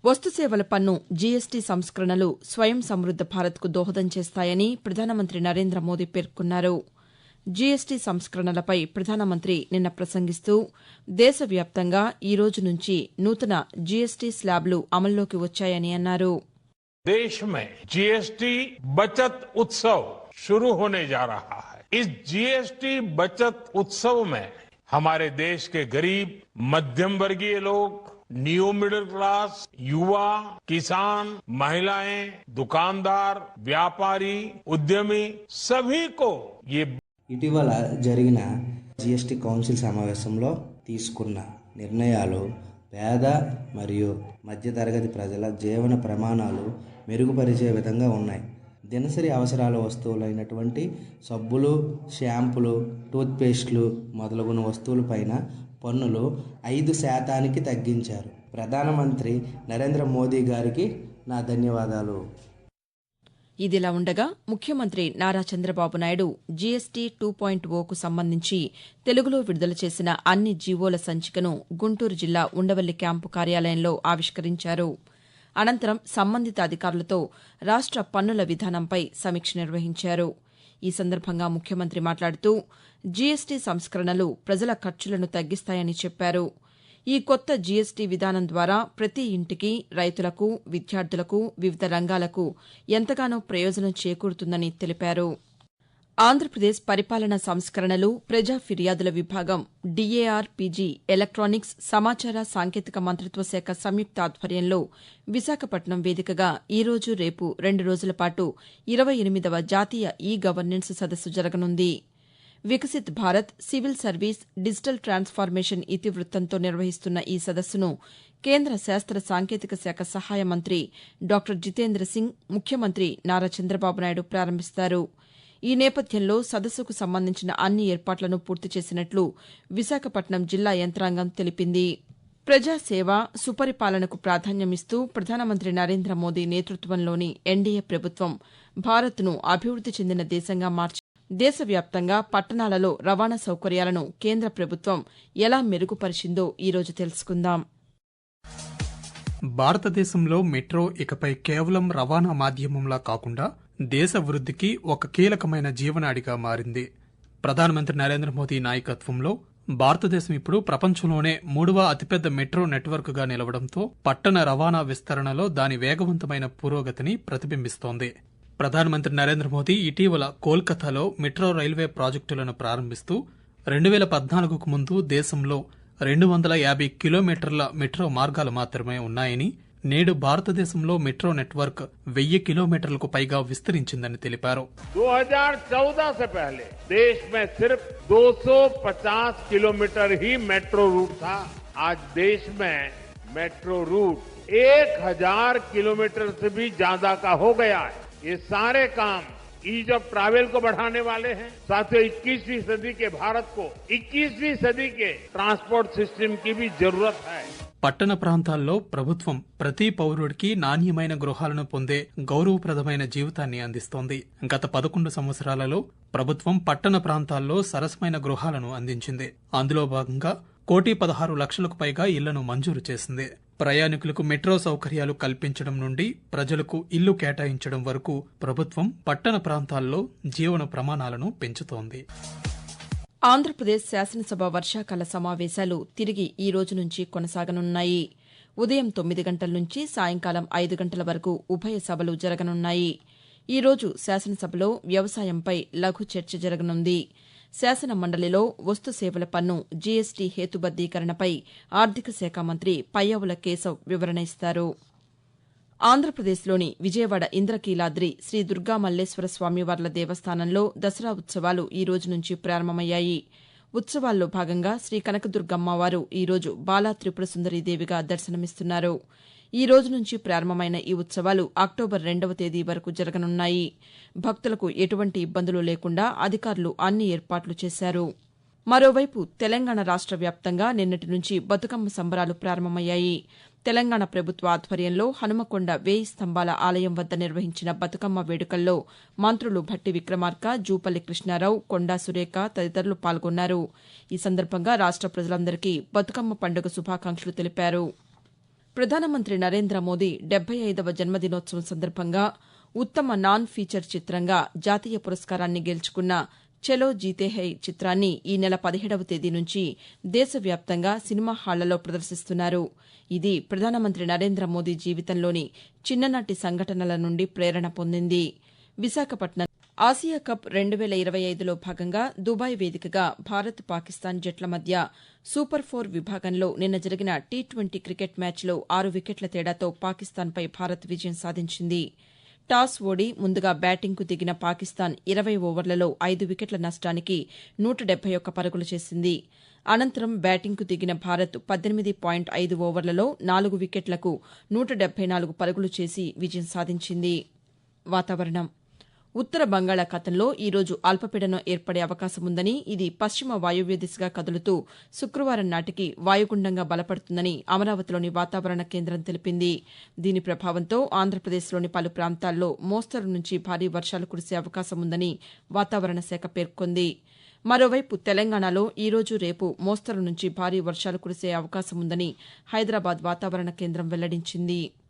వస్తు సేవల పన్ను జీఎస్టీ సంస్కరణలు స్వయం సమృద్ద భారత్కు దోహదం చేస్తాయని ప్రధానమంత్రి నరేంద్ర మోదీ పేర్కొన్నారు. జీఎస్టీ సంస్కరణలపై ప్రధానమంత్రి నిన్న ప్రసంగిస్తూ దేశవ్యాప్తంగా ఈ రోజు నుంచి నూతన జీఎస్టీ స్లాబ్లు అమల్లోకి వచ్చాయని అన్నారు. देश में जीएसटी बचत उत्सव शुरू होने जा रहा है. इस जीएसटी बचत उत्सव में हमारे देश के गरीब, मध्यम वर्गीय लोग, न्यू मिडिल क्लास, युवा, किसान, महिलाएं, दुकानदार, व्यापारी, उद्यमी सभी को ये ఇటీవల జరిగిన జీఎస్టీ కౌన్సిల్ సమావేశంలో తీసుకున్న నిర్ణయాలు పేద మరియు మధ్యతరగతి ప్రజల జీవన ప్రమాణాలు మెరుగుపరిచే విధంగా ఉన్నాయి. దినసరి అవసరాల వస్తువులైనటువంటి సబ్బులు, షాంపులు, టూత్పేస్ట్లు మొదలగున వస్తువులపైన పన్నులు 5% తగ్గించారు. ప్రధానమంత్రి నరేంద్ర మోదీ గారికి నా ధన్యవాదాలు. ఇదిలా ఉండగా ముఖ్యమంత్రి నారా చంద్రబాబు నాయుడు జీఎస్టీ 2.0కు సంబంధించి తెలుగులో విడుదల చేసిన అన్ని జీవోల సంచికను గుంటూరు జిల్లా ఉండవల్లి క్యాంపు కార్యాలయంలో ఆవిష్కరించారు. అనంతరం సంబంధిత అధికారులతో రాష్ట పన్నుల విధానంపై సమీక్ష నిర్వహించారు. ఈ సందర్భంగా ముఖ్యమంత్రి మాట్లాడుతూ జీఎస్టీ సంస్కరణలు ప్రజల ఖర్చులను తగ్గిస్తాయని చెప్పారు. ఈ కొత్త జీఎస్టీ విధానం ద్వారా ప్రతి ఇంటికి, రైతులకు, విద్యార్థులకు, వివిధ రంగాలకు ఎంతగానో ప్రయోజనం చేకూరుతుందని తెలిపారు. ఆంధ్రప్రదేశ్ పరిపాలనా సంస్కరణలు, ప్రజా ఫిర్యాదుల విభాగం, డీఏఆర్పీజీ ఎలక్టానిక్స్, సమాచార సాంకేతిక మంత్రిత్వ శాఖ సంయుక్త ఆధ్వర్యంలో విశాఖపట్నం వేదికగా ఈ రోజు, రేపు 2 రోజుల పాటు 28వ జాతీయ ఈ గవర్నెన్స్ సదస్సు జరగనుంది. Viksit Bharat, civil service, digital transformation ఇతివృత్తంతో నిర్వహిస్తున్న ఈ సదస్సును కేంద్ర శాస్త్ర సాంకేతిక శాఖ సహాయ మంత్రి డాక్టర్ జితేంద్ర సింగ్, ముఖ్యమంత్రి నారా చంద్రబాబు నాయుడు ప్రారంభిస్తారు. ఈ నేపథ్యంలో సదస్సుకు సంబంధించిన అన్ని ఏర్పాట్లను పూర్తి చేసినట్లు విశాఖపట్నం జిల్లా యంత్రాంగం తెలిపింది. ప్రజాసేవ, సుపరిపాలనకు ప్రాధాన్యమిస్తూ ప్రధానమంత్రి నరేంద్ర మోదీ నేతృత్వంలోని ఎన్డీఏ ప్రభుత్వం భారత్ను అభివృద్ది చెందిన దేశంగా మార్చి దేశవ్యాప్తంగా పట్టణాలలో రవాణా సౌకర్యాలను కేంద్ర ప్రభుత్వం ఎలా మెరుగుపరిచిందో ఈరోజు తెలుసుకుందాం. భారతదేశంలో మెట్రో ఇకపై కేవలం రవాణా మాధ్యమంలా కాకుండా దేశ వృద్ధికి ఒక కీలకమైన జీవనాడిగా మారింది. ప్రధానమంత్రి నరేంద్ర మోదీ నాయకత్వంలో భారతదేశం ఇప్పుడు ప్రపంచంలోనే 3వ అతిపెద్ద మెట్రో నెట్వర్క్గా నిలవడంతో పట్టణ రవాణా విస్తరణలో దాని వేగవంతమైన పురోగతిని ప్రతిబింబిస్తోంది. ప్రధానమంత్రి నరేంద్ర మోదీ ఇటీవల కోల్కతాలో మెట్రో రైల్వే ప్రాజెక్టులను ప్రారంభిస్తూ 2014కు ముందు దేశంలో 250 కిలోమీటర్ల మెట్రో మార్గాలు మాత్రమే ఉన్నాయని, నేడు భారతదేశంలో మెట్రో నెట్వర్క్ 1000 కిలోమీటర్లకు పైగా విస్తరించిందని తెలిపారు. 2014 से पहले देश में सिर्फ 250 किलोमीटर ही मेट्रो रूट था. आज देश में मेट्रो रूट 1000 किलोमीटर से भी ज्यादा का हो गया है. ये सारे काम ईज ऑफ ट्रैवल को बढ़ाने वाले हैं. साथियों, 21वीं सदी के भारत को 21वीं सदी के ट्रांसपोर्ट सिस्टम की भी जरूरत है. పట్టణ ప్రాంతాల్లో ప్రభుత్వం ప్రతి పౌరుడికి నాణ్యమైన గృహాలను పొందే గౌరవప్రదమైన జీవితాన్ని అందిస్తోంది. గత 11 సంవత్సరాలలో ప్రభుత్వం పట్టణ ప్రాంతాల్లో సరసమైన గృహాలను అందించింది. అందులో భాగంగా 1,16,00,000కు పైగా ఇళ్లను మంజూరు చేసింది. ప్రయాణికులకు మెట్రో సౌకర్యాలు కల్పించడం నుండి ప్రజలకు ఇల్లు కేటాయించడం వరకు ప్రభుత్వం పట్టణ ప్రాంతాల్లో జీవన ప్రమాణాలను పెంచుతోంది. ఆంధ్రప్రదేశ్ శాసనసభ వర్షాకాల సమావేశాలు తిరిగి ఈ రోజు నుంచి కొనసాగనున్నాయి. ఉదయం 9 గంటల నుంచి సాయంకాలం 5 గంటల వరకు ఉభయ సభలు జరగనున్నాయి. ఈ రోజు శాసనసభలో వ్యవసాయంపై లఘు చర్చ జరగనుంది. శాసన మండలిలో వస్తు సేవల పన్ను జీఎస్టీ హేతుబద్దీకరణపై ఆర్థిక శాఖ మంత్రి పయ్యావుల కేశవ్ వివరణ ఇస్తారు. ఆంధ్రప్రదేశ్లోని విజయవాడ ఇంద్రకీలాద్రి శ్రీ దుర్గా మల్లేశ్వర స్వామివార్ల దేవస్థానంలో దసరా ఉత్సవాలు ఈ రోజు నుంచి ప్రారంభమయ్యాయి. ఉత్సవాల్లో భాగంగా శ్రీ కనకదుర్గమ్మవారు ఈ రోజు బాలా త్రిపుర సుందరీదేవిగా దర్శనమిస్తున్నారు. ఈ రోజు నుంచి ప్రారంభమైన ఈ ఉత్సవాలు అక్టోబర్ 2వ తేదీ వరకు జరగనున్నాయి. భక్తులకు ఎటువంటి ఇబ్బందులు లేకుండా అధికారులు అన్ని ఏర్పాట్లు చేశారు. మరోవైపు తెలంగాణ రాష్ట వ్యాప్తంగా నిన్నటి నుంచి బతుకమ్మ సంబరాలు ప్రారంభమయ్యాయి. తెలంగాణ ప్రభుత్వ ఆధ్వర్యంలో హనుమకొండ 1000 స్తంభాల ఆలయం వద్ద నిర్వహించిన బతుకమ్మ వేడుకల్లో మంత్రులు భట్టి విక్రమార్క, జూపల్లి కృష్ణారావు, కొండా సురేఖ తదితరులు పాల్గొన్నారు. ఈ సందర్భంగా రాష్ట ప్రజలందరికీ బతుకమ్మ పండుగ శుభాకాంక్షలు తెలిపారు. ప్రధానమంత్రి నరేంద్ర మోదీ 75వ జన్మదినోత్సవం సందర్భంగా ఉత్తమ నాన్ ఫీచర్ చిత్రంగా జాతీయ పురస్కారాన్ని గెలుచుకున్న చలో జీతే హై చిత్రాన్ని ఈ నెల 17వ తేదీ నుంచి దేశవ్యాప్తంగా సినిమా హాళ్లలో ప్రదర్శిస్తున్నారు. ఇది ప్రధానమంత్రి నరేంద్ర మోదీ జీవితంలోని చిన్ననాటి సంఘటనల నుండి ప్రేరణ పొందింది. విశాఖపట్నం ఆసియా కప్ 2025లో భాగంగా దుబాయ్ వేదికగా భారత్ పాకిస్తాన్ జట్ల మధ్య సూపర్ 4 విభాగంలో నిన్న జరిగిన టీ20 క్రికెట్ మ్యాచ్లో 6 వికెట్ల తేడాతో పాకిస్తాన్పై భారత్ విజయం సాధించింది. టాస్ ఓడి ముందుగా బ్యాటింగ్కు దిగిన పాకిస్తాన్ 20 ఓవర్లలో 5 వికెట్ల నష్టానికి 171 పరుగులు చేసింది. అనంతరం బ్యాటింగ్కు దిగిన భారత్ 18.5 ఓవర్లలో 4 వికెట్లకు 174 పరుగులు చేసి విజయం సాధించింది. వాతావరణం ఉత్తర బంగాళాఖాతంలో ఈరోజు అల్పపీడనం ఏర్పడే అవకాశముందని, ఇది పశ్చిమ వాయువ్య దిశగా కదులుతూ శుక్రవారం నాటికి వాయుగుండంగా బలపడుతుందని అమరావతిలోని వాతావరణ కేంద్రం తెలిపింది. దీని ప్రభావంతో ఆంధ్రప్రదేశ్లోని పలు ప్రాంతాల్లో మోస్తరు నుంచి భారీ వర్షాలు కురిసే అవకాశముందని వాతావరణ శాఖ పేర్కొంది. మరోవైపు తెలంగాణలో ఈరోజు రేపు మోస్తరు నుంచి భారీ వర్షాలు కురిసే అవకాశముందని హైదరాబాద్ వాతావరణ కేంద్రం వెల్లడించింది.